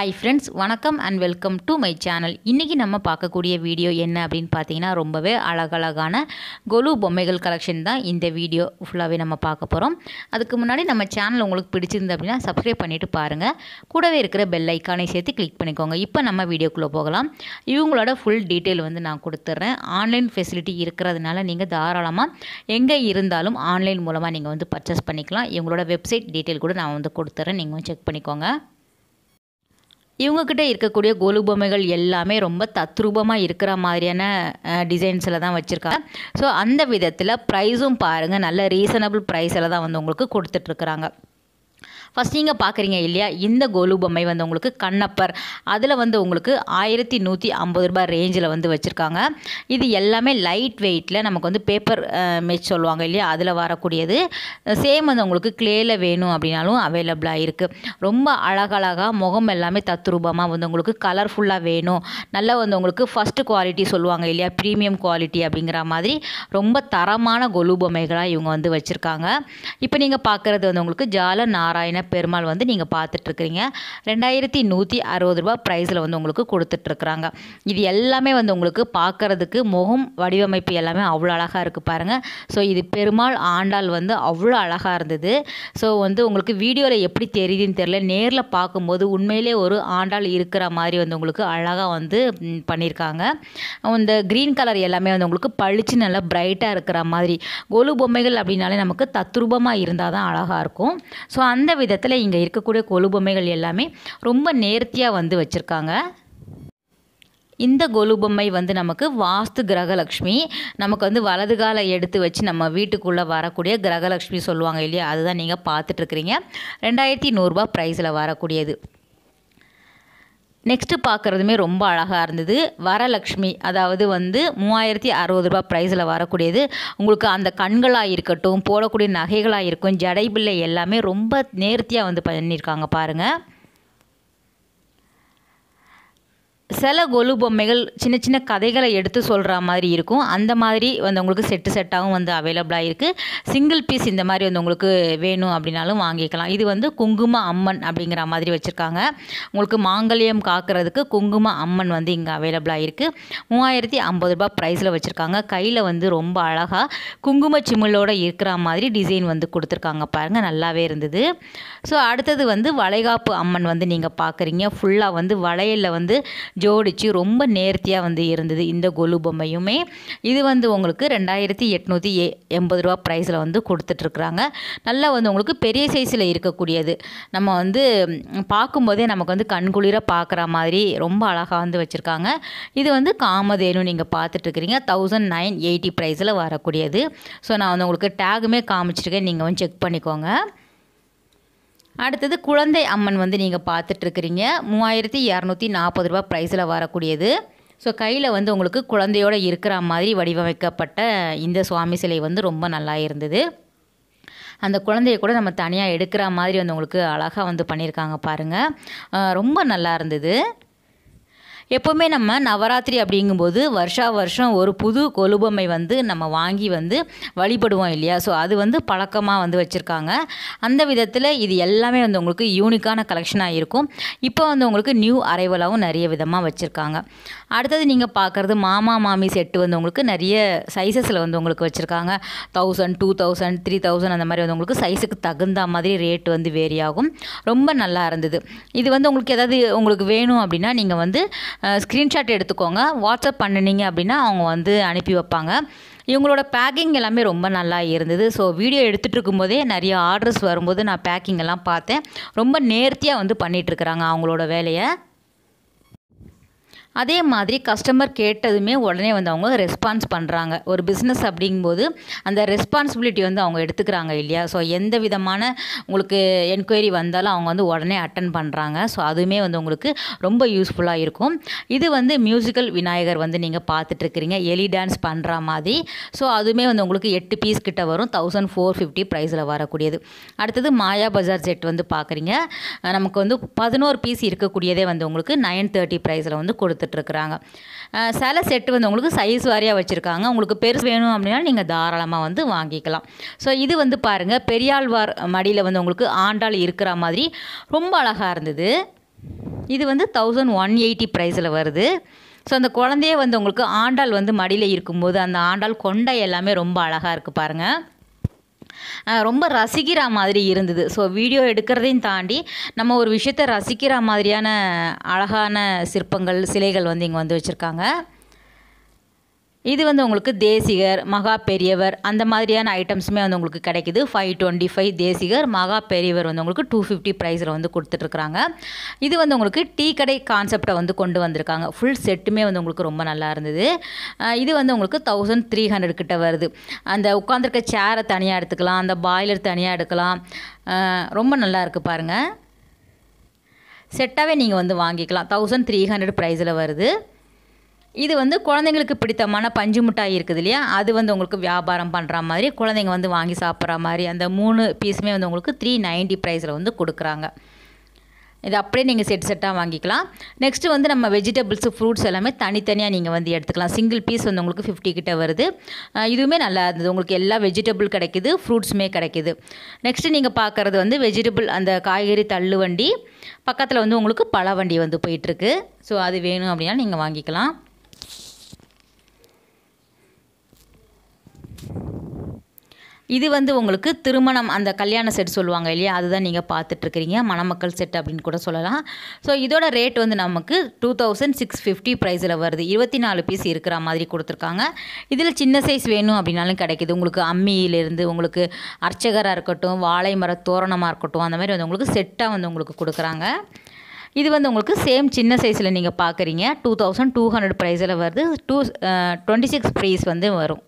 Hi friends, வணக்கம் and welcome to my channel. இன்றைக்கி நம்ம பார்க்கக்கூடிய வீடியோ என்ன அப்படின்னு பார்த்தீங்கன்னா, ரொம்பவே அழகழகான கொலு பொம்மைகள் கலெக்ஷன் தான் இந்த வீடியோ ஃபுல்லாகவே நம்ம பார்க்க போகிறோம். அதுக்கு முன்னாடி நம்ம சேனல் உங்களுக்கு பிடிச்சிருந்து அப்படின்னா சப்ஸ்கிரைப் பண்ணிவிட்டு பாருங்கள். கூடவே இருக்கிற பெல் ஐக்கானை சேர்த்து கிளிக் பண்ணிக்கோங்க. இப்போ நம்ம வீடியோக்குள்ளே போகலாம். இவங்களோட ஃபுல் டீட்டெயில் வந்து நான் கொடுத்துட்றேன். ஆன்லைன் ஃபெசிலிட்டி இருக்கிறதுனால நீங்கள் தாராளமாக எங்கே இருந்தாலும் ஆன்லைன் மூலமாக நீங்கள் வந்து பர்ச்சேஸ் பண்ணிக்கலாம். இவங்களோட வெப்சைட் டீட்டெயில் கூட நான் வந்து கொடுத்துட்றேன், நீங்கள் செக் பண்ணிக்கோங்க. இவங்கக்கிட்ட இருக்கக்கூடிய கொலு பொம்மைகள் எல்லாமே ரொம்ப தத்ரூபமாக இருக்கிற மாதிரியான டிசைன்ஸில் தான் வச்சுருக்காங்க. ஸோ அந்த விதத்தில் ப்ரைஸும் பாருங்கள், நல்ல ரீசனபிள் ப்ரைஸில் தான் வந்து உங்களுக்கு கொடுத்துட்ருக்குறாங்க. ஃபஸ்ட் நீங்கள் பார்க்குறீங்க இல்லையா, இந்த கொலு பொம்மை வந்து உங்களுக்கு கண்ணப்பர், அதில் வந்து உங்களுக்கு 1150 ரூபாய் ரேஞ்சில் வந்து வச்சுருக்காங்க. இது எல்லாமே லைட் வெயிட்டில் நமக்கு வந்து பேப்பர் மேட்ச் சொல்லுவாங்க இல்லையா, அதில் வரக்கூடியது. சேம் வந்து உங்களுக்கு கிளேயில் வேணும் அப்படின்னாலும் அவைலபிளாக இருக்குது. ரொம்ப அழகழகாக முகம் எல்லாமே தத்ரூபமாக வந்து உங்களுக்கு கலர்ஃபுல்லாக வேணும், நல்லா வந்து உங்களுக்கு ஃபஸ்ட்டு குவாலிட்டி சொல்லுவாங்க இல்லையா, ப்ரீமியம் குவாலிட்டி அப்படிங்கிற மாதிரி ரொம்ப தரமான கொலு பொம்மைகளாக இவங்க வந்து வச்சுருக்காங்க. இப்போ நீங்கள் பார்க்குறது வந்து உங்களுக்கு ஜால நாராயண பெருமாள் வந்து நீங்கள் பார்த்துட்ருக்குறீங்க. 2160 ரூபா ப்ரைஸில் வந்து உங்களுக்கு கொடுத்துட்ருக்குறாங்க. இது எல்லாமே வந்து உங்களுக்கு பார்க்குறதுக்கு முகம் வடிவமைப்பு எல்லாமே அவ்வளோ அழகாக இருக்குது பாருங்கள். ஸோ இது பெருமாள் ஆண்டாள் வந்து அவ்வளோ அழகாக இருந்தது. ஸோ வந்து உங்களுக்கு வீடியோவில் எப்படி தெரியுதுன்னு தெரியல, நேரில் பார்க்கும்போது உண்மையிலே ஒரு ஆண்டாள் இருக்கிற மாதிரி வந்து உங்களுக்கு அழகாக வந்து பண்ணியிருக்காங்க. இந்த க்ரீன் கலர் எல்லாமே வந்து உங்களுக்கு பளிச்சு நல்லா பிரைட்டாக இருக்கிற மாதிரி. கொலு பொம்மைகள் அப்படின்னாலே நமக்கு தத்ரூபமாக இருந்தால் தான் அழகாக இருக்கும். ஸோ அந்த விதத்தில் இங்கே இருக்கக்கூடிய கொலு பொம்மைகள் எல்லாமே ரொம்ப நேர்த்தியாக வந்து வச்சுருக்காங்க. இந்த கொலு பொம்மை வந்து நமக்கு வாஸ்து கிரகலக்ஷ்மி, நமக்கு வந்து வலது காலை எடுத்து வச்சு நம்ம வீட்டுக்குள்ளே வரக்கூடிய கிரகலக்ஷ்மி சொல்லுவாங்க இல்லையா, அதுதான் நீங்கள் பார்த்துட்ருக்குறீங்க. 2100 ரூபா ப்ரைஸில் வரக்கூடியது. நெக்ஸ்ட்டு பார்க்குறதுமே ரொம்ப அழகாக இருந்தது. வரலக்ஷ்மி, அதாவது வந்து 3060 ரூபா ப்ரைஸில் வரக்கூடியது. உங்களுக்கு அந்த கண்களாக இருக்கட்டும், போடக்கூடிய நகைகளாக இருக்கும், ஜடைபிள்ளை எல்லாமே ரொம்ப நேர்த்தியாக வந்து பண்ணியிருக்காங்க பாருங்கள். சில கொலு பொம்மைகள் சின்ன சின்ன கதைகளை எடுத்து சொல்கிற மாதிரி இருக்கும். அந்த மாதிரி வந்து உங்களுக்கு செட்டாகவும் வந்து அவைலபிளாக இருக்குது. சிங்கிள் பீஸ் இந்த மாதிரி வந்து உங்களுக்கு வேணும் அப்படின்னாலும் வாங்கிக்கலாம். இது வந்து குங்கும அம்மன் அப்படிங்கிற மாதிரி வச்சுருக்காங்க. உங்களுக்கு மாங்கல்யம் காக்கிறதுக்கு குங்கும அம்மன் வந்து இங்கே அவைலபிளாக இருக்குது. 3050 ரூபா ப்ரைஸில் வச்சுருக்காங்க. கையில் வந்து ரொம்ப அழகாக குங்கும சிமிழோடு இருக்கிற மாதிரி டிசைன் வந்து கொடுத்துருக்காங்க பாருங்கள், நல்லாவே இருந்தது. ஸோ அடுத்தது வந்து வளைகாப்பு அம்மன் வந்து நீங்கள் பார்க்குறீங்க. ஃபுல்லாக வந்து வளையலில் வந்து ஜோடிச்சு ரொம்ப நேர்த்தியாக வந்து இருந்தது இந்த கொலு பொம்மையுமே. இது வந்து உங்களுக்கு 2880 ரூபா ப்ரைஸில் வந்து கொடுத்துட்ருக்குறாங்க. நல்லா வந்து உங்களுக்கு பெரிய சைஸில் இருக்கக்கூடியது. நம்ம வந்து பார்க்கும்போதே நமக்கு வந்து கண்குளிர பார்க்குற மாதிரி ரொம்ப அழகாக வந்து வச்சுருக்காங்க. இது வந்து காமதேனு நீங்கள் பார்த்துட்ருக்குறீங்க. 1980 ப்ரைஸில் வரக்கூடியது. ஸோ நான் வந்து உங்களுக்கு டேகுமே காமிச்சிருக்கேன், நீங்கள் வந்து செக் பண்ணிக்கோங்க. அடுத்தது குழந்தை அம்மன் வந்து நீங்கள் பார்த்துட்ருக்குறீங்க. 3240 ரூபா ப்ரைஸில் வரக்கூடியது. ஸோ கையில் வந்து உங்களுக்கு குழந்தையோடு இருக்கிற மாதிரி வடிவமைக்கப்பட்ட இந்த சுவாமி சிலை வந்து ரொம்ப நல்லா இருந்தது. அந்த குழந்தைய கூட நம்ம தனியாக எடுக்கிற மாதிரி வந்து உங்களுக்கு அழகாக வந்து பண்ணியிருக்காங்க பாருங்கள், ரொம்ப நல்லா இருந்தது. எப்போவுமே நம்ம நவராத்திரி அப்படிங்கும்போது வருஷம் ஒரு புது கொலு பொம்மை வந்து நம்ம வாங்கி வந்து வழிபடுவோம் இல்லையா. ஸோ அது வந்து பழக்கமாக வந்து வச்சுருக்காங்க. அந்த விதத்தில் இது எல்லாமே வந்து உங்களுக்கு யூனிக்கான கலெக்ஷனாக இருக்கும். இப்போ வந்து உங்களுக்கு நியூ அரைவலாகவும் நிறைய விதமாக வச்சுருக்காங்க. அடுத்தது நீங்கள் பார்க்குறது மாமா மாமி செட்டு வந்து உங்களுக்கு நிறைய சைஸஸில் வந்து உங்களுக்கு வச்சுருக்காங்க. 1000, 2000, 3000 அந்த மாதிரி வந்து உங்களுக்கு சைஸுக்கு தகுந்த மாதிரி ரேட் வந்து வேரி ஆகும். ரொம்ப நல்லா இருந்தது. இது வந்து உங்களுக்கு ஏதாவது உங்களுக்கு வேணும் அப்படின்னா நீங்கள் வந்து ஸ்க்ரீன்ஷாட் எடுத்துக்கோங்க, வாட்ஸ்அப் பண்ணினீங்க அப்படின்னா அவங்க வந்து அனுப்பி வைப்பாங்க. இவங்களோட பேக்கிங் எல்லாமே ரொம்ப நல்லா இருந்தது. ஸோ வீடியோ எடுத்துகிட்டு இருக்கும்போதே நிறைய ஆர்டர்ஸ் வரும்போது நான் பேக்கிங் எல்லாம் பார்த்தேன். ரொம்ப நேர்த்தியாக வந்து பண்ணிகிட்ருக்குறாங்க அவங்களோட வேலையை. அதே மாதிரி கஸ்டமர் கேட்டதுமே உடனே வந்து அவங்க ரெஸ்பான்ஸ் பண்ணுறாங்க. ஒரு பிஸ்னஸ் அப்படிங்கும்போது அந்த ரெஸ்பான்சிபிலிட்டி வந்து அவங்க எடுத்துக்கிறாங்க இல்லையா. ஸோ எந்த விதமான உங்களுக்கு என்கொயரி வந்தாலும் அவங்க வந்து உடனே அட்டன் பண்ணுறாங்க. ஸோ அதுவுமே வந்து உங்களுக்கு ரொம்ப யூஸ்ஃபுல்லாக இருக்கும். இது வந்து மியூசிக்கல் விநாயகர் வந்து நீங்கள் பார்த்துட்ருக்குறீங்க, எலி டான்ஸ் பண்ணுற மாதிரி. ஸோ அதுவுமே வந்து உங்களுக்கு 8 பீஸ் கிட்ட வரும். 1450 ப்ரைஸில் வரக்கூடியது. அடுத்தது மாயா பஜார் செட் வந்து பார்க்குறீங்க. நமக்கு வந்து 11 பீஸ் இருக்கக்கூடியதே வந்து உங்களுக்கு 930 ப்ரைஸில் வந்து கொடுத்துட்ருக்குறாங்க. சில செட்டு வந்து உங்களுக்கு சைஸ் வாரியாக வச்சுருக்காங்க. உங்களுக்கு பெருசு வேணும் அப்படின்னா நீங்கள் தாராளமாக வந்து வாங்கிக்கலாம். ஸோ இது வந்து பாருங்கள், பெரியாழ்வார் மடியில் வந்து உங்களுக்கு ஆண்டாள் இருக்கிற மாதிரி ரொம்ப அழகாக இருந்தது. இது வந்து 1180 ப்ரைஸில் வருது. ஸோ அந்த குழந்தையே வந்து உங்களுக்கு ஆண்டாள் வந்து மடியில் இருக்கும்போது அந்த ஆண்டாள் கொண்டை எல்லாமே ரொம்ப அழகாக இருக்குது பாருங்கள். ரொம்ப ரசிக்கிற மாதிரி இருந்தது. ஸோ வீடியோ எடுக்கிறதையும் தாண்டி நம்ம ஒரு விஷயத்தை ரசிக்கிற மாதிரியான அழகான சிற்பங்கள் சிலைகள் வந்து இங்கே வந்து வச்சுருக்காங்க. இது வந்து உங்களுக்கு தேசிகர், மகா பெரியவர் அந்த மாதிரியான ஐட்டம்ஸுமே வந்து உங்களுக்கு கிடைக்குது. 525 தேசிகர், மகா பெரியவர் வந்து உங்களுக்கு 250 ப்ரைஸில் வந்து கொடுத்துட்ருக்குறாங்க. இது வந்து உங்களுக்கு டீ கடை கான்செப்டை வந்து கொண்டு வந்திருக்காங்க. ஃபுல் செட்டுமே வந்து உங்களுக்கு ரொம்ப நல்லா இருந்தது. இது வந்து உங்களுக்கு 1300 கிட்ட வருது. அந்த உட்காந்துருக்க சேரை தனியாக எடுத்துக்கலாம், அந்த பாய்லர் தனியாக எடுக்கலாம். ரொம்ப நல்லா இருக்குது பாருங்கள். செட்டாகவே நீங்கள் வந்து வாங்கிக்கலாம். 1300 ப்ரைஸில் வருது. இது வந்து குழந்தைங்களுக்கு பிடித்தமான பஞ்சு மிட்டாய் இருக்குது இல்லையா, அது வந்து உங்களுக்கு வியாபாரம் பண்ணுற மாதிரி குழந்தைங்க வந்து வாங்கி சாப்பிட்ற மாதிரி அந்த 3 பீஸுமே வந்து உங்களுக்கு 390 ப்ரைஸில் வந்து கொடுக்குறாங்க. இது அப்படியே நீங்கள் செட்டாக வாங்கிக்கலாம். நெக்ஸ்ட்டு வந்து நம்ம வெஜிடபிள்ஸு ஃப்ரூட்ஸ் எல்லாமே தனித்தனியாக நீங்கள் வந்து எடுத்துக்கலாம். சிங்கிள் பீஸ் வந்து உங்களுக்கு 50 கிட்ட வருது. இதுவுமே நல்லா இருந்தது. உங்களுக்கு எல்லா வெஜிடபிள் கிடைக்கிது, ஃப்ரூட்ஸுமே கிடைக்கிது. நெக்ஸ்ட்டு நீங்கள் பார்க்குறது வந்து வெஜிடபிள் அந்த காய்கறி தள்ளு வண்டி, பக்கத்தில் வந்து உங்களுக்கு பழ வண்டி வந்து போயிட்டுருக்கு. ஸோ அது வேணும் அப்படின்னா நீங்கள் வாங்கிக்கலாம். இது வந்து உங்களுக்கு திருமணம் அந்த கல்யாண செட் சொல்லுவாங்க இல்லையா, அதுதான் நீங்கள் பார்த்துட்ருக்கிறீங்க. மணமக்கள் செட் அப்படின்னு கூட சொல்லலாம். ஸோ இதோட ரேட் வந்து நமக்கு 2650 ப்ரைஸில் வருது. 24 பீஸ் இருக்கிற மாதிரி கொடுத்துருக்காங்க. இதில் சின்ன சைஸ் வேணும் அப்படின்னாலும் கிடைக்கிது. உங்களுக்கு அம்மியிலேருந்து உங்களுக்கு அர்ச்சகராக இருக்கட்டும், வாழை மர தோரணமாக இருக்கட்டும், அந்த மாதிரி வந்து உங்களுக்கு செட்டாக வந்து உங்களுக்கு கொடுக்குறாங்க. இது வந்து உங்களுக்கு சேம் சின்ன சைஸில் நீங்கள் பார்க்குறீங்க. 2200 ப்ரைஸில் வருது. 26 பீஸ் வந்து வரும்.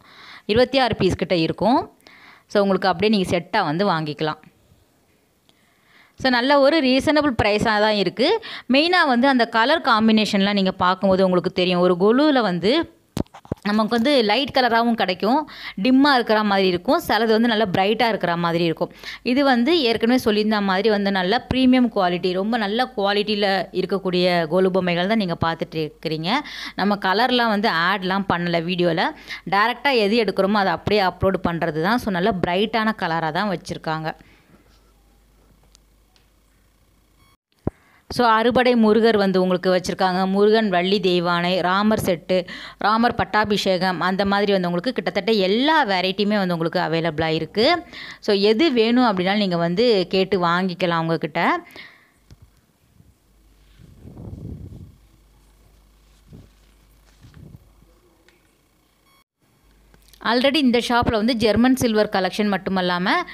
26 பீஸ் கிட்ட இருக்கும். ஸோ உங்களுக்கு அப்படியே நீங்கள் செட்டாக வந்து வாங்கிக்கலாம். ஸோ நல்ல ஒரு ரீசனபிள் ப்ரைஸாக தான் இருக்குது. மெயினாக வந்து அந்த கலர் காம்பினேஷன்லாம் நீங்கள் பார்க்கும்போது உங்களுக்கு தெரியும். ஒரு கொலுவில் வந்து நமக்கு வந்து லைட் கலராகவும் கிடைக்கும், டிம்மாக இருக்கிற மாதிரி இருக்கும், சிலது வந்து நல்லா பிரைட்டாக இருக்கிற மாதிரி இருக்கும். இது வந்து ஏற்கனவே சொல்லியிருந்த மாதிரி வந்து நல்ல ப்ரீமியம் குவாலிட்டி, ரொம்ப நல்ல குவாலிட்டியில் இருக்கக்கூடிய கொலு பொம்மைகள் தான் நீங்கள் பார்த்துட்டு இருக்கிறீங்க. நம்ம கலர்லாம் வந்து ஆட்லாம் பண்ணலை வீடியோவில், டேரெக்டாக எது எடுக்கிறோமோ அதை அப்படியே அப்லோடு பண்ணுறது தான். ஸோ நல்ல பிரைட்டான கலராக தான் வச்சுருக்காங்க. ஸோ அறுபடை முருகர் வந்து உங்களுக்கு வச்சுருக்காங்க. முருகன் வள்ளி தெய்வானை, ராமர் செட்டு, ராமர் பட்டாபிஷேகம், அந்த மாதிரி வந்து உங்களுக்கு கிட்டத்தட்ட எல்லா வெரைட்டியுமே வந்து உங்களுக்கு அவைலபிளாக இருக்குது. ஸோ எது வேணும் அப்படின்னாலும் நீங்கள் வந்து கேட்டு வாங்கிக்கலாம் அவங்கக்கிட்ட. ஆல்ரெடி இந்த ஷாப்பில் வந்து ஜெர்மன் சில்வர் கலெக்ஷன் மட்டும் இல்லாமல்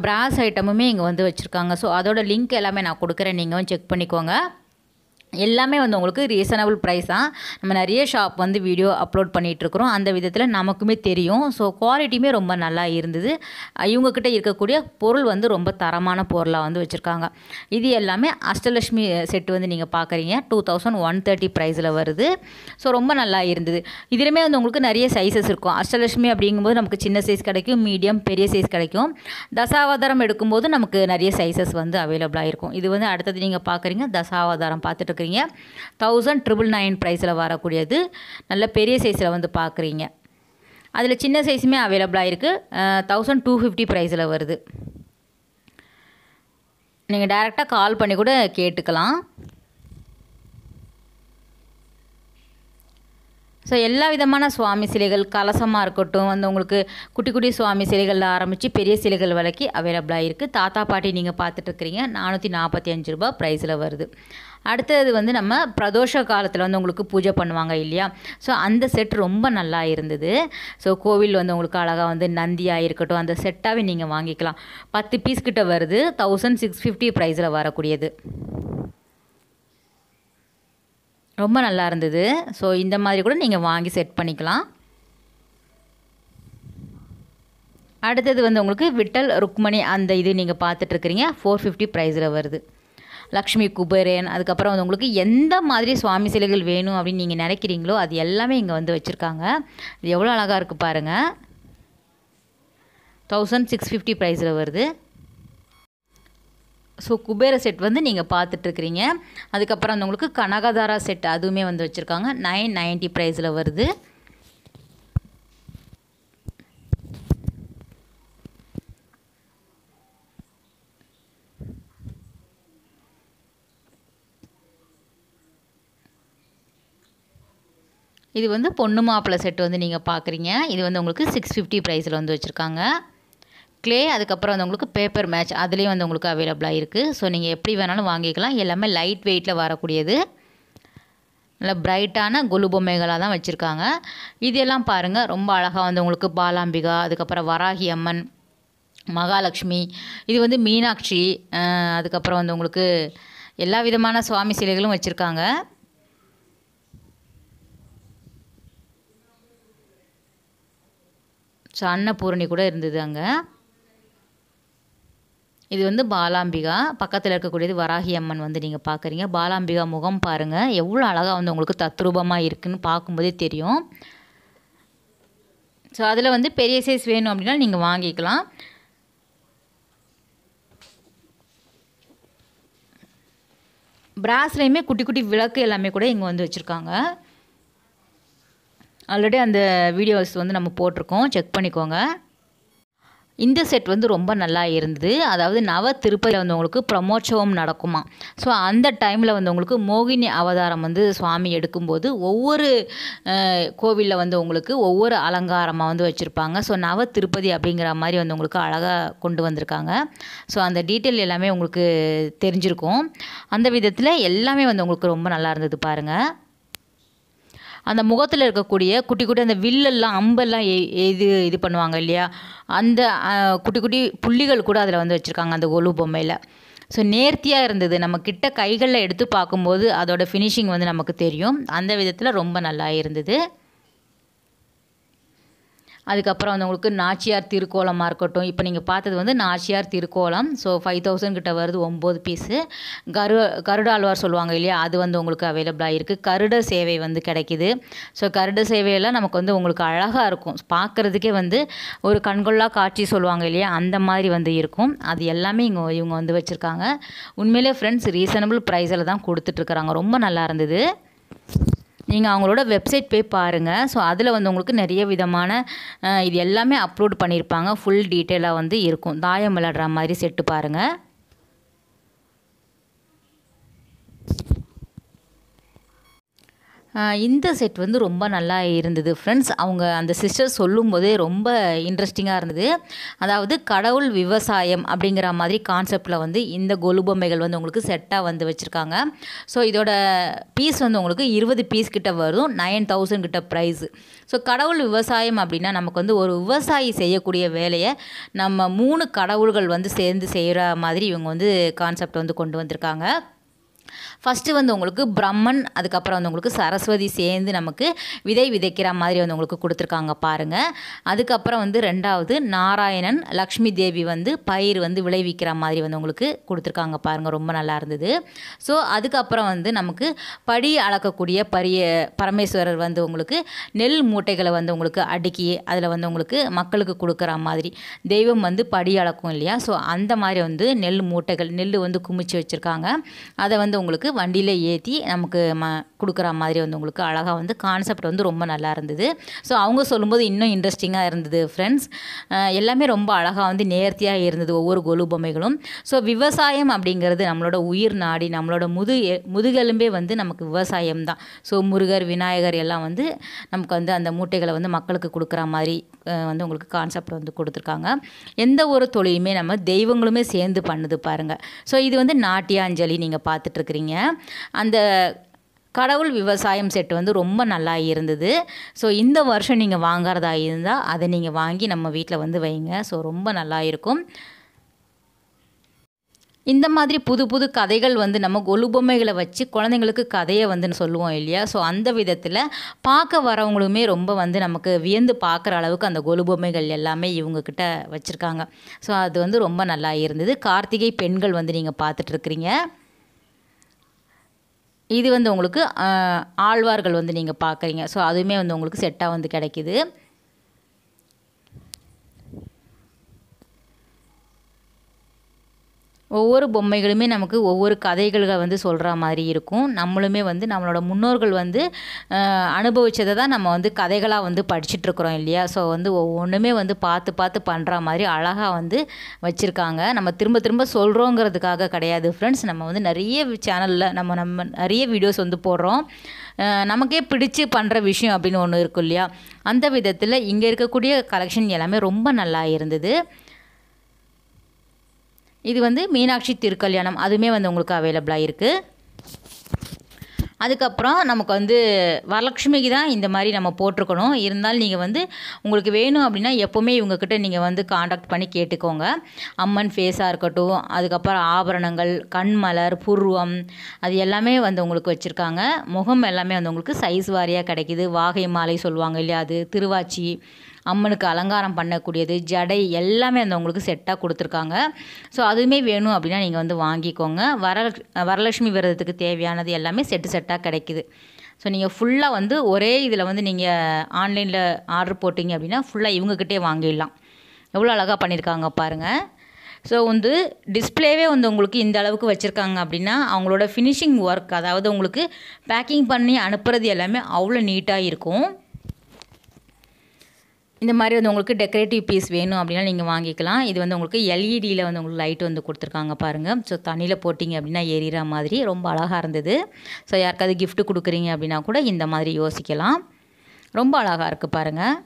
பிராஸ் ஐட்டமுமே இங்கே வந்து வச்சுருக்காங்க. ஸோ அதோட லிங்க் எல்லாமே நான் கொடுக்குறேன், நீங்கள் வந்து செக் பண்ணிக்கோங்க. எல்லாமே வந்து உங்களுக்கு ரீசனபிள் ப்ரைஸ் தான். நம்ம நிறைய ஷாப் வந்து வீடியோ அப்லோட் பண்ணிகிட்ருக்குறோம், அந்த விதத்தில் நமக்குமே தெரியும். ஸோ குவாலிட்டியுமே ரொம்ப நல்லா இருந்தது. இவங்கக்கிட்ட இருக்கக்கூடிய பொருள் வந்து ரொம்ப தரமான பொருளாக வந்து வச்சுருக்காங்க. இது எல்லாமே அஷ்டலட்சுமி செட்டு வந்து நீங்கள் பார்க்குறீங்க, 2130 ப்ரைஸில் வருது. ஸோ ரொம்ப நல்லா இருந்தது. இதுலேயுமே வந்து உங்களுக்கு நிறைய சைஸஸ் இருக்கும். அஷ்டலட்சுமி அப்படிங்கும்போது நமக்கு சின்ன சைஸ் கிடைக்கும், மீடியம், பெரிய சைஸ் கிடைக்கும். தசாவதாரம் எடுக்கும்போது நமக்கு நிறைய சைஸஸ் வந்து அவைலபிளாக இருக்கும். இது வந்து அடுத்தது நீங்கள் பார்க்குறீங்க, தசாவதாரம் பார்த்துட்டு 1999 ப்ரைஸில் வரக்கூடியது. நல்ல பெரிய சைஸில் வந்து பார்க்குறீங்க. அதில் சின்ன சைஸுமே அவைலபிளாக இருக்குது. 1250 ப்ரைஸில் வருது. நீங்கள் டைரெக்டாக கால் பண்ணி கூட கேட்டுக்கலாம். ஸோ எல்லா விதமான சுவாமி சிலைகள், கலசமாக இருக்கட்டும், வந்து உங்களுக்கு குட்டி குட்டி சுவாமி சிலைகளில் ஆரம்பித்து பெரிய சிலைகள் வரைக்கும் அவைலபிளாக இருக்குது. தாத்தா பாட்டி நீங்கள் பார்த்துட்ருக்கிறீங்க, 445 ரூபா ப்ரைஸில் வருது. அடுத்தது வந்து நம்ம பிரதோஷ காலத்தில் வந்து உங்களுக்கு பூஜை பண்ணுவாங்க இல்லையா, ஸோ அந்த செட் ரொம்ப நல்லா இருந்தது. ஸோ கோவில் வந்து உங்களுக்கு அழகாக வந்து நந்தியாக இருக்கட்டும், அந்த செட்டாகவே நீங்கள் வாங்கிக்கலாம். 10 பீஸ் கிட்ட வருது. 1650 ப்ரைஸில் வரக்கூடியது. ரொம்ப நல்லா இருந்தது. ஸோ இந்த மாதிரி கூட நீங்கள் வாங்கி செட் பண்ணிக்கலாம். அடுத்தது வந்து உங்களுக்கு விட்டல் ருக்மணி அந்த இது நீங்கள் பார்த்துட்ருக்கிறீங்க, 450 ப்ரைஸில் வருது. லக்ஷ்மி குபேரன், அதுக்கப்புறம் வந்து உங்களுக்கு எந்த மாதிரி சுவாமி சிலைகள் வேணும் அப்படின்னு நீங்கள் நினைக்கிறீங்களோ அது எல்லாமே இங்கே வந்து வச்சுருக்காங்க. இது எவ்வளோ அழகாக இருக்குது பாருங்கள். 1650 ப்ரைஸில் வருது. ஸோ குபேர செட் வந்து நீங்கள் பார்த்துட்ருக்கிறீங்க. அதுக்கப்புறம் வந்து உங்களுக்கு கனகதாரா செட் அதுவுமே வந்து வச்சுருக்காங்க, 990 ப்ரைஸில் வருது. இது வந்து பொண்ணு மாப்பிள்ளை செட் வந்து நீங்கள் பார்க்குறீங்க. இது வந்து உங்களுக்கு 650 ப்ரைஸில் வந்து வச்சுருக்காங்க. க்ளே அதுக்கப்புறம் வந்து உங்களுக்கு பேப்பர் மேட்ச் அதுலேயும் வந்து உங்களுக்கு அவைலபிளாக இருக்குது. ஸோ நீங்கள் எப்படி வேணாலும் வாங்கிக்கலாம். எல்லாமே லைட் வெயிட்டில் வரக்கூடியது. நல்ல பிரைட்டான கொலு பொம்மைகளாக தான் வச்சுருக்காங்க. இதெல்லாம் பாருங்கள் ரொம்ப அழகாக வந்து உங்களுக்கு பாலாம்பிகா, அதுக்கப்புறம் வராகி அம்மன், மகாலட்சுமி, இது வந்து மீனாட்சி, அதுக்கப்புறம் வந்து உங்களுக்கு எல்லா விதமான சுவாமி சிலைகளும் வச்சுருக்காங்க. ஸோ அன்னபூரணி கூட இருந்தது அங்கே. இது வந்து பாலாம்பிகா, பக்கத்தில் இருக்கக்கூடியது வராகி அம்மன் வந்து நீங்கள் பார்க்குறீங்க. பாலாம்பிகா முகம் பாருங்கள் எவ்வளோ அழகாக வந்து உங்களுக்கு தத்ரூபமாக இருக்குதுன்னு பார்க்கும்போதே தெரியும். ஸோ அதில் வந்து பெரிய சைஸ் வேணும் அப்படின்னா நீங்கள் வாங்கிக்கலாம். பிராஸ்லேயுமே குட்டி குட்டி விளக்கு எல்லாமே கூட இங்கே வந்து வச்சுருக்காங்க. ஆல்ரெடி அந்த வீடியோஸ் வந்து நம்ம போட்டிருக்கோம், செக் பண்ணிக்கோங்க. இந்த செட் வந்து ரொம்ப நல்லா இருந்தது. அதாவது நவ திருப்பதியில் வந்து உங்களுக்கு பிரம்மோற்சவம் நடக்குமா. ஸோ அந்த டைமில் வந்து உங்களுக்கு மோகினி அவதாரம் வந்து சுவாமி எடுக்கும்போது ஒவ்வொரு கோவிலில் வந்து உங்களுக்கு ஒவ்வொரு அலங்காரமாக வந்து வச்சுருப்பாங்க. ஸோ நவ திருப்பதி அப்படிங்கிற மாதிரி வந்து உங்களுக்கு அழகாக கொண்டு வந்திருக்காங்க. ஸோ அந்த டீட்டெயில் எல்லாமே உங்களுக்கு தெரிஞ்சிருக்கும். அந்த விதத்தில் எல்லாமே வந்து உங்களுக்கு ரொம்ப நல்லா இருந்தது பாருங்கள். அந்த முகத்தில் இருக்கக்கூடிய குட்டி குட்டி அந்த வில்லெல்லாம் அம்பெல்லாம் இது பண்ணுவாங்க இல்லையா, அந்த குட்டி குட்டி புள்ளிகள் கூட அதில் வந்து வச்சுருக்காங்க அந்த கொலு பொம்மையில். ஸோ நேர்த்தியாக இருந்தது. நம்ம கிட்ட கைகளில் எடுத்து பார்க்கும்போது அதோட ஃபினிஷிங் வந்து நமக்கு தெரியும். அந்த விதத்தில் ரொம்ப நல்லா இருந்தது. அதுக்கப்புறம் வந்து உங்களுக்கு நாச்சியார் திருக்கோலமாக இருக்கட்டும். இப்போ நீங்கள் பார்த்தது வந்து நாச்சியார் திருக்கோலம். ஸோ 5000 கிட்ட வருது 9 பீஸு. கருடாழ்வார் சொல்லுவாங்க இல்லையா, அது வந்து உங்களுக்கு அவைலபிளாக இருக்குது. கருட சேவை வந்து கிடைக்கிது. ஸோ கருட சேவையெல்லாம் நமக்கு வந்து உங்களுக்கு அழகாக இருக்கும். பார்க்குறதுக்கே வந்து ஒரு கண்கொள்ளா காட்சி சொல்லுவாங்க இல்லையா, அந்த மாதிரி வந்து இருக்கும். அது எல்லாமே இவங்க வந்து வச்சுருக்காங்க. உண்மையிலே ஃப்ரெண்ட்ஸ் ரீசனபிள் ப்ரைஸில் தான் கொடுத்துட்ருக்குறாங்க. ரொம்ப நல்லா இருந்தது. நீங்கள் அவங்களோட வெப்சைட் போய் பாருங்கள். ஸோ அதில் வந்து உங்களுக்கு நிறைய விதமான இது எல்லாமே அப்லோட் பண்ணியிருப்பாங்க. ஃபுல் டீட்டெயிலாக வந்து இருக்கும். தாயம் விளையாடுற மாதிரி செட்டு பாருங்கள். இந்த செட் வந்து ரொம்ப நல்லா இருந்தது ஃப்ரெண்ட்ஸ். அவங்க அந்த சிஸ்டர் சொல்லும்போதே ரொம்ப இன்ட்ரெஸ்டிங்காக இருந்தது. அதாவது கடவுள் விவசாயம் அப்படிங்கிற மாதிரி கான்செப்டில் வந்து இந்த கொலு பொம்மைகள் வந்து உங்களுக்கு செட்டாக வந்து வச்சுருக்காங்க. ஸோ இதோட பீஸ் வந்து உங்களுக்கு 20 பீஸ் கிட்ட வரும். 9000 கிட்ட ப்ரைஸு. ஸோ கடவுள் விவசாயம் அப்படின்னா நமக்கு வந்து ஒரு விவசாயி செய்யக்கூடிய வேலையை நம்ம 3 கடவுள்கள் வந்து சேர்ந்து செய்கிற மாதிரி இவங்க வந்து கான்செப்ட் வந்து கொண்டு வந்திருக்காங்க. ஃபஸ்ட்டு வந்து உங்களுக்கு பிரம்மன், அதுக்கப்புறம் வந்து உங்களுக்கு சரஸ்வதி சேர்ந்து நமக்கு விதை விதைக்கிற மாதிரி வந்து உங்களுக்கு கொடுத்துருக்காங்க பாருங்கள். அதுக்கப்புறம் வந்து ரெண்டாவது நாராயணன், லக்ஷ்மி தேவி வந்து பயிர் வந்து விளைவிக்கிற மாதிரி வந்து உங்களுக்கு கொடுத்துருக்காங்க பாருங்கள். ரொம்ப நல்லா இருந்தது. ஸோ அதுக்கப்புறம் வந்து நமக்கு படி அளக்கக்கூடிய பரமேஸ்வரர் வந்து உங்களுக்கு நெல் மூட்டைகளை வந்து உங்களுக்கு அடுக்கி அதில் வந்து உங்களுக்கு மக்களுக்கு கொடுக்குற மாதிரி தெய்வம் வந்து படி அளக்கும் இல்லையா. ஸோ அந்த மாதிரி வந்து நெல் மூட்டைகள் நெல் வந்து குமிச்சு வச்சுருக்காங்க. அதை வந்து உங்களுக்கு வண்டியில் ஏற்றி நமக்கு கொடுக்குற மாதிரி வந்து உங்களுக்கு அழகாக வந்து கான்செப்ட் வந்து ரொம்ப நல்லா இருந்தது. ஸோ அவங்க சொல்லும்போது இன்னும் இன்ட்ரெஸ்டிங்காக இருந்தது ஃப்ரெண்ட்ஸ். எல்லாமே ரொம்ப அழகாக வந்து நேர்த்தியாக இருந்தது ஒவ்வொரு கொலு பொம்மைகளும். ஸோ விவசாயம் அப்படிங்கிறது நம்மளோட உயிர் நாடி, நம்மளோட முதுகெலும்பே வந்து நமக்கு விவசாயம் தான். ஸோ முருகர், விநாயகர் எல்லாம் வந்து நமக்கு வந்து அந்த மூட்டைகளை வந்து மக்களுக்கு கொடுக்குற மாதிரி வந்து உங்களுக்கு கான்செப்ட் வந்து கொடுத்துருக்காங்க. எந்த ஒரு தொழிலுமே நம்ம தெய்வங்களுமே சேர்ந்து பண்ணுது பாருங்கள். ஸோ இது வந்து நாட்டியாஞ்சலி நீங்கள் பார்த்துட்ருக்குறீங்க. அந்த கடவுள் விவசாயம் செட் வந்து ரொம்ப நல்லா இருந்தது. ஸோ இந்த வருஷம் நீங்கள் வாங்குறதா இருந்தால் அதை நீங்கள் வாங்கி நம்ம வீட்டில் வந்து வைங்க. ஸோ ரொம்ப நல்லா இருக்கும். இந்த மாதிரி புது புது கதைகள் வந்து நம்ம கொலு பொம்மைகளை வச்சு குழந்தைங்களுக்கு கதையை வந்து சொல்லுவோம் இல்லையா. ஸோ அந்த விதத்தில் பார்க்க வரவங்களுமே ரொம்ப வந்து நமக்கு வியந்து பார்க்குற அளவுக்கு அந்த கொலு பொம்மைகள் எல்லாமே இவங்கக்கிட்ட வச்சுருக்காங்க. ஸோ அது வந்து ரொம்ப நல்லா இருந்தது. கார்த்திகை பெண்கள் வந்து நீங்கள் பார்த்துட்ருக்குறீங்க. இது வந்து உங்களுக்கு ஆழ்வார்கள் வந்து நீங்கள் பார்க்குறீங்க. ஸோ அதுவுமே வந்து உங்களுக்கு செட்டாக வந்து கிடைக்கிது. ஒவ்வொரு பொம்மைகளுமே நமக்கு ஒவ்வொரு கதைகளை வந்து சொல்கிற மாதிரி இருக்கும். நம்மளுமே வந்து நம்மளோட முன்னோர்கள் வந்து அனுபவித்ததை தான் நம்ம வந்து கதைகளாக வந்து படிச்சுட்ருக்குறோம் இல்லையா? ஸோ வந்து ஒவ்வொன்றுமே வந்து பார்த்து பார்த்து பண்ணுற மாதிரி அழகாக வந்து வச்சுருக்காங்க. நம்ம திரும்ப திரும்ப சொல்கிறோங்கிறதுக்காக கிடையாது ஃப்ரெண்ட்ஸ். நம்ம வந்து நிறைய சேனலில் நம்ம நிறைய வீடியோஸ் வந்து போடுறோம். நமக்கே பிடிச்சி பண்ணுற விஷயம் அப்படின்னு ஒன்று இருக்கும் இல்லையா? அந்த விதத்தில் இங்கே இருக்கக்கூடிய கலெக்ஷன் எல்லாமே ரொம்ப நல்லா இருந்தது. இது வந்து மீனாட்சி திருக்கல்யாணம், அதுவுமே வந்து உங்களுக்கு அவைலபிளாக இருக்குது. அதுக்கப்புறம் நமக்கு வந்து வரலட்சுமிக்கு தான் இந்த மாதிரி நம்ம போட்டிருக்கணும். இருந்தாலும் நீங்கள் வந்து உங்களுக்கு வேணும் அப்படின்னா எப்போவுமே இவங்கக்கிட்ட நீங்கள் வந்து காண்டாக்ட் பண்ணி கேட்டுக்கோங்க. அம்மன் ஃபேஸாக இருக்கட்டும், அதுக்கப்புறம் ஆபரணங்கள், கண்மலர், புருவம், அது எல்லாமே வந்து உங்களுக்கு வச்சுருக்காங்க. முகம் எல்லாமே வந்து உங்களுக்கு சைஸ் வாரியாக கிடைக்கிது. வாகை மாலை சொல்லுவாங்க இல்லையா, அது திருவாச்சி, அம்மனுக்கு அலங்காரம் பண்ணக்கூடியது, ஜடை எல்லாமே வந்து உங்களுக்கு செட்டாக கொடுத்துருக்காங்க. ஸோ அதுவுமே வேணும் அப்படின்னா நீங்கள் வந்து வாங்கிக்கோங்க. வரலட்சுமி விரதத்துக்கு தேவையானது எல்லாமே செட்டாக கிடைக்குது. ஸோ நீங்கள் ஃபுல்லாக வந்து ஒரே இதில் வந்து நீங்கள் ஆன்லைனில் ஆர்டர் போட்டிங்க அப்படின்னா ஃபுல்லாக இவங்கக்கிட்டே வாங்கிடலாம். எவ்வளோ அழகாக பண்ணியிருக்காங்க பாருங்கள். ஸோ வந்து டிஸ்பிளேவே வந்து உங்களுக்கு இந்த அளவுக்கு வச்சுருக்காங்க அப்படின்னா அவங்களோட ஃபினிஷிங் ஒர்க், அதாவது உங்களுக்கு பேக்கிங் பண்ணி அனுப்புறது எல்லாமே அவ்வளோ நீட்டாக இருக்கும். இந்த மாதிரி வந்து உங்களுக்கு டெக்கரேட்டிவ் பீஸ் வேணும் அப்படின்னா நீங்கள் வாங்கிக்கலாம். இது வந்து உங்களுக்கு எல்இடியில் வந்து உங்களுக்கு லைட் வந்து கொடுத்துருக்காங்க பாருங்கள். ஸோ தண்ணியில் போட்டிங்க அப்படின்னா எரிகிற மாதிரி ரொம்ப அழகாக இருந்தது. ஸோ யாருக்காவது கிஃப்ட் கொடுக்குறீங்க அப்படின்னா கூட இந்த மாதிரி யோசிக்கலாம். ரொம்ப அழகாக இருக்குது பாருங்கள்.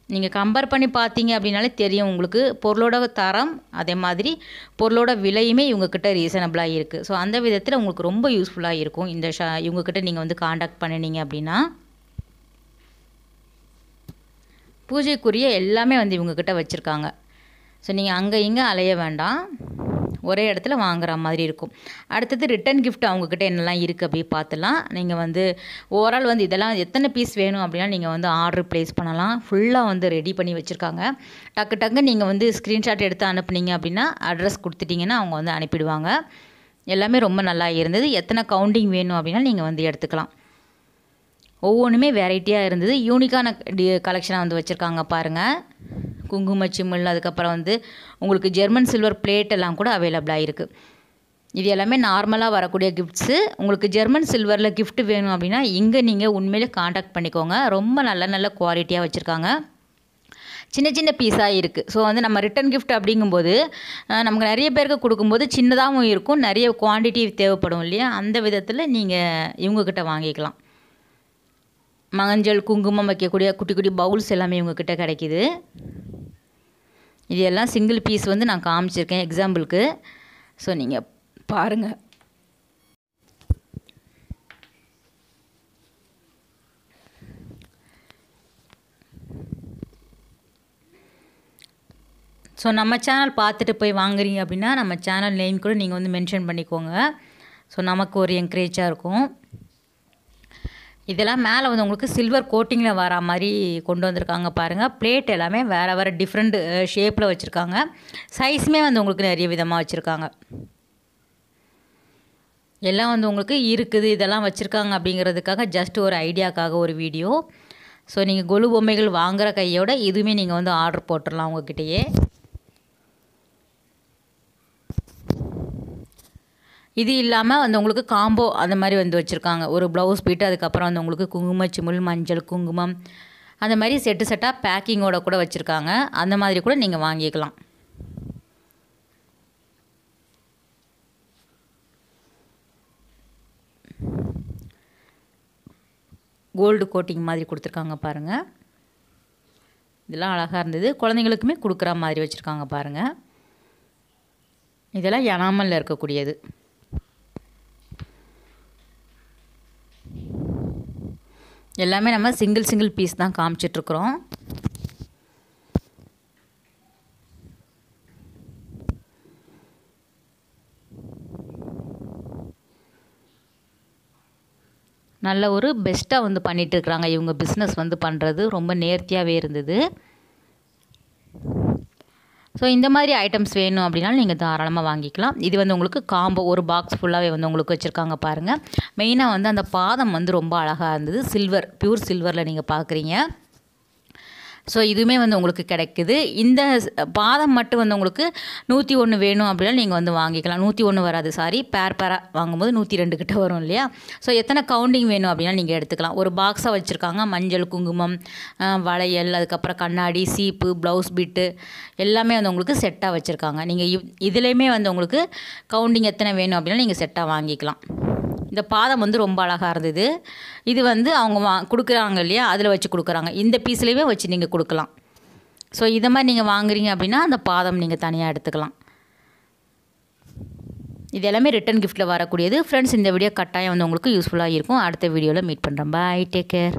நீங்கள் கம்பேர் பண்ணி பார்த்தீங்க அப்படின்னாலே தெரியும் உங்களுக்கு பொருளோட தரம், அதே மாதிரி பொருளோட விலையுமே இவங்கக்கிட்ட ரீசனபிளாக இருக்குது. ஸோ அந்த விதத்தில் உங்களுக்கு ரொம்ப யூஸ்ஃபுல்லாக இருக்கும். இந்த இவங்கக்கிட்ட நீங்கள் வந்து காண்டாக்ட் பண்ணினீங்க அப்படின்னா பூஜைக்குரிய எல்லாமே வந்து இவங்கக்கிட்ட வச்சுருக்காங்க. ஸோ நீங்கள் அங்கே இங்கே அலைய வேண்டாம், ஒரே இடத்துல வாங்குற மாதிரி இருக்கும். அடுத்தது ரிட்டன் கிஃப்ட் அவங்கக்கிட்ட என்னெல்லாம் இருக்குது அப்படி பார்த்துலாம். நீங்கள் வந்து ஓவரால் வந்து இதெல்லாம் எத்தனை பீஸ் வேணும் அப்படின்னா நீங்கள் வந்து ஆர்டர் ப்ளேஸ் பண்ணலாம். ஃபுல்லாக வந்து ரெடி பண்ணி வச்சுருக்காங்க. டக்கு நீங்கள் வந்து ஸ்க்ரீன்ஷாட் எடுத்து அனுப்புனீங்க அப்படின்னா அட்ரஸ் கொடுத்துட்டிங்கன்னா அவங்க வந்து அனுப்பிடுவாங்க. எல்லாமே ரொம்ப நல்லா இருந்தது. எத்தனை கவுண்டிங் வேணும் அப்படின்னா நீங்கள் வந்து எடுத்துக்கலாம். ஒவ்வொன்றுமே வெரைட்டியாக இருந்தது. யூனிக்கான கலெக்ஷனாக வந்து வச்சுருக்காங்க பாருங்கள். குங்கும சிமிழ், அதுக்கப்புறம் வந்து உங்களுக்கு ஜெர்மன் சில்வர் பிளேட் எல்லாம் கூட அவைலபிளாக இருக்குது. இது எல்லாமே நார்மலாக வரக்கூடிய கிஃப்ட்ஸு. உங்களுக்கு ஜெர்மன் சில்வரில் கிஃப்ட் வேணும் அப்படின்னா இங்கே நீங்கள் உண்மையிலே காண்டாக்ட் பண்ணிக்கோங்க. ரொம்ப நல்ல குவாலிட்டியாக வச்சுருக்காங்க. சின்ன பீஸாக இருக்குது. ஸோ வந்து நம்ம ரிட்டன் கிஃப்ட் அப்படிங்கும்போது நமக்கு நிறைய பேருக்கு கொடுக்கும்போது சின்னதாகவும் இருக்கும், நிறைய குவான்டிட்டி தேவைப்படும் இல்லையா? அந்த விதத்தில் நீங்கள் இவங்கக்கிட்ட வாங்கிக்கலாம். மஞ்சள், குங்குமம் வைக்கக்கூடிய குட்டி குட்டி பவுல்ஸ் எல்லாமே இவங்கக்கிட்ட கிடைக்கிது. இது எல்லாம் சிங்கிள் பீஸ் வந்து நான் காமிச்சிருக்கேன் எக்ஸாம்பிளுக்கு. ஸோ நீங்கள் பாருங்கள். ஸோ நம்ம சேனல் பார்த்துட்டு போய் வாங்குறீங்க அப்படின்னா நம்ம சேனல் நேம் கூட நீங்கள் வந்து மென்ஷன் பண்ணிக்கோங்க. ஸோ நமக்கு ஒரு என்கரேஜாக இருக்கும். இதெல்லாம் மேலே வந்து உங்களுக்கு சில்வர் கோட்டிங்கில் வர மாதிரி கொண்டு வந்திருக்காங்க பாருங்கள். பிளேட் எல்லாமே வேறு டிஃப்ரெண்ட் ஷேப்பில் வச்சுருக்காங்க. சைஸுமே வந்து உங்களுக்கு நிறைய விதமாக வச்சுருக்காங்க. எல்லாம் வந்து உங்களுக்கு இருக்குது, இதெல்லாம் வச்சுருக்காங்க அப்படிங்கிறதுக்காக ஜஸ்ட் ஒரு ஐடியாக்காக ஒரு வீடியோ. ஸோ நீங்கள் கொலு பொம்மைகள் வாங்குகிற கையோட இதுவுமே நீங்கள் வந்து ஆர்டர் போட்டுடலாம் உங்கள்கிட்டயே. இது இல்லாமல் வந்து உங்களுக்கு காம்போ அந்த மாதிரி வந்து வச்சுருக்காங்க. ஒரு ப்ளவுஸ் பீட்டு, அதுக்கப்புறம் வந்து உங்களுக்கு குங்கும சிமிழ், மஞ்சள், குங்குமம், அந்த மாதிரி செட்டாக பேக்கிங்கோட கூட வச்சுருக்காங்க. அந்த மாதிரி கூட நீங்கள் வாங்கிக்கலாம். கோல்டு கோட்டிங் மாதிரி கொடுத்துருக்காங்க பாருங்கள். இதெல்லாம் அழகாக இருந்தது. குழந்தைங்களுக்குமே கொடுக்குற மாதிரி வச்சுருக்காங்க பாருங்கள். இதெல்லாம் எனாமலில் இருக்கக்கூடியது. எல்லாமே நம்ம சிங்கிள் பீஸ் தான் காமிச்சிட்ருக்குறோம். நல்ல ஒரு பெஸ்ட்டாக வந்து பண்ணிகிட்ருக்குறாங்க. இவங்க பிஸ்னஸ் வந்து பண்ணுறது ரொம்ப நேர்த்தியாகவே இருந்தது. ஸோ இந்த மாதிரி ஐட்டம்ஸ் வேணும் அப்படின்னாலும் நீங்கள் தாராளமாக வாங்கிக்கலாம். இது வந்து உங்களுக்கு காம்போ ஒரு பாக்ஸ் ஃபுல்லாகவே வந்து உங்களுக்கு வச்சுருக்காங்க பாருங்கள். மெயினாக வந்து அந்த பாதம் வந்து ரொம்ப அழகாக இருந்தது. சில்வர், பியூர் சில்வரில் நீங்கள் பார்க்குறீங்க. ஸோ இதுவுமே வந்து உங்களுக்கு கிடைக்குது. இந்த பாதம் மட்டும் வந்து உங்களுக்கு 101 வேணும் அப்படின்னா நீங்கள் வந்து வாங்கிக்கலாம். 101 வராது, சாரி, பேராக வாங்கும்போது 102 கிட்ட வரும் இல்லையா. ஸோ எத்தனை கவுண்டிங் வேணும் அப்படின்னா நீங்கள் எடுத்துக்கலாம். ஒரு பாக்ஸாக வச்சுருக்காங்க. மஞ்சள், குங்குமம், வளையல், அதுக்கப்புறம் கண்ணாடி, சீப்பு, ப்ளவுஸ் பிட்டு எல்லாமே வந்து உங்களுக்கு செட்டாக வச்சுருக்காங்க. நீங்கள் இதுலேயுமே வந்து உங்களுக்கு கவுண்டிங் எத்தனை வேணும் அப்படின்னா நீங்கள் செட்டாக வாங்கிக்கலாம். இந்த பாதம் வந்து ரொம்ப அழகாக இருந்தது. இது வந்து அவங்க கொடுக்குறாங்க இல்லையா, அதில் வச்சு கொடுக்குறாங்க. இந்த பீஸ்லேயுமே வச்சு நீங்கள் கொடுக்கலாம். ஸோ இதை மாதிரி நீங்கள் வாங்குறீங்க அப்படின்னா அந்த பாதம் நீங்கள் தனியாக எடுத்துக்கலாம். இது எல்லாமே ரிட்டன் கிஃப்ட்டில் வரக்கூடியது. ஃப்ரெண்ட்ஸ், இந்த வீடியோ கட்டாயம் வந்து உங்களுக்கு யூஸ்ஃபுல்லாக இருக்கும். அடுத்த வீடியோவில் மீட் பண்ணுறேன். பாய், டேக் கேர்.